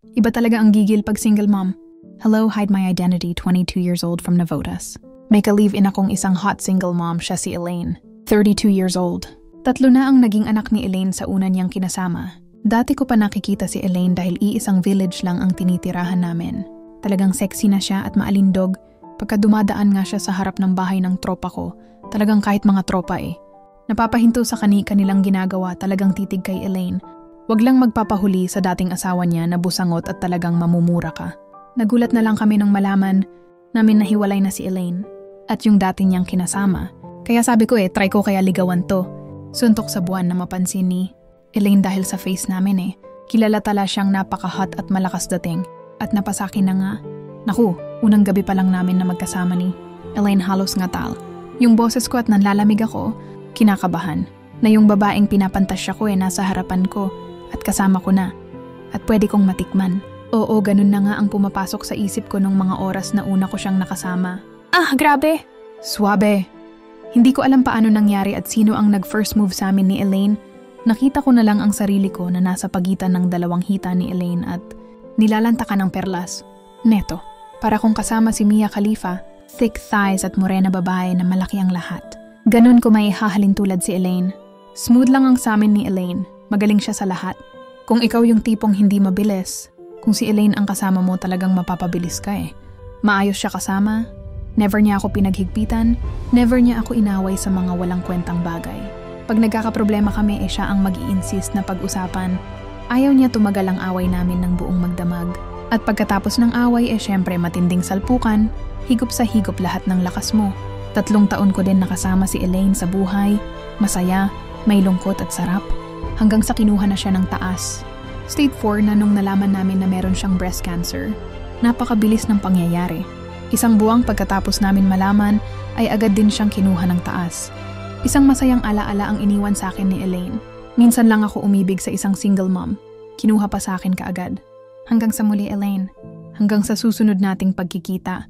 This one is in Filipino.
Iba talaga ang gigil pag single mom. Hello, hide my identity, 22 years old from Navotas. May ka-live-in akong isang hot single mom, siya si Elaine, 32 years old. 3 na ang naging anak ni Elaine sa una niyang kinasama. Dati ko pa nakikita si Elaine dahil iisang village lang ang tinitirahan namin. Talagang sexy na siya at maalindog. Pagka dumadaan nga siya sa harap ng bahay ng tropa ko, talagang kahit mga tropa Napapahinto sa kanilang ginagawa, talagang titig kay Elaine. Wag lang magpapahuli sa dating asawa niya na busangot at talagang mamumura ka. Nagulat na lang kami nung malaman namin na hiwalay na si Elaine at yung dati niyang kinasama. Kaya sabi ko try ko kaya ligawan to. Suntok sa buwan na mapansin ni Elaine dahil sa face namin Kilala tala siyang napaka-hot at malakas dating. At napasakin na nga. Naku, unang gabi pa lang namin na magkasama ni Elaine halos ngatal. Yung boses ko at nanlalamig ako, kinakabahan. Na yung babaeng pinapantasya ko nasa harapan ko at kasama ko na. At pwede kong matikman. Oo, ganun na nga ang pumapasok sa isip ko nung mga oras na una ko siyang nakasama. Ah, grabe! Suabe! Hindi ko alam paano nangyari at sino ang nag-first move sa amin ni Elaine. Nakita ko na lang ang sarili ko na nasa pagitan ng dalawang hita ni Elaine at nilalantakan ng perlas. Neto, para kong kasama si Mia Khalifa, thick thighs at morena babae na malaki ang lahat. Ganun ko may hahalin tulad si Elaine. Smooth lang ang sa amin ni Elaine. Magaling siya sa lahat. Kung ikaw yung tipong hindi mabilis, kung si Elaine ang kasama mo talagang mapapabilis ka Maayos siya kasama. Never niya ako pinaghigpitan. Never niya ako inaway sa mga walang kwentang bagay. Pag nagkakaproblema kami siya ang mag-i-insist na pag-usapan. Ayaw niya tumagal ang away namin ng buong magdamag. At pagkatapos ng away syempre matinding salpukan. Higop sa higop lahat ng lakas mo. 3 taon ko din nakasama si Elaine sa buhay. Masaya, may lungkot at sarap. Hanggang sa kinuha na siya ng taas. Stage 4 na nung nalaman namin na meron siyang breast cancer. Napakabilis ng pangyayari. Isang buwang pagkatapos namin malaman ay agad din siyang kinuha ng taas. Isang masayang alaala ang iniwan sa akin ni Elaine. Minsan lang ako umibig sa isang single mom. Kinuha pa sa akin kaagad. Hanggang sa muli Elaine. Hanggang sa susunod nating pagkikita.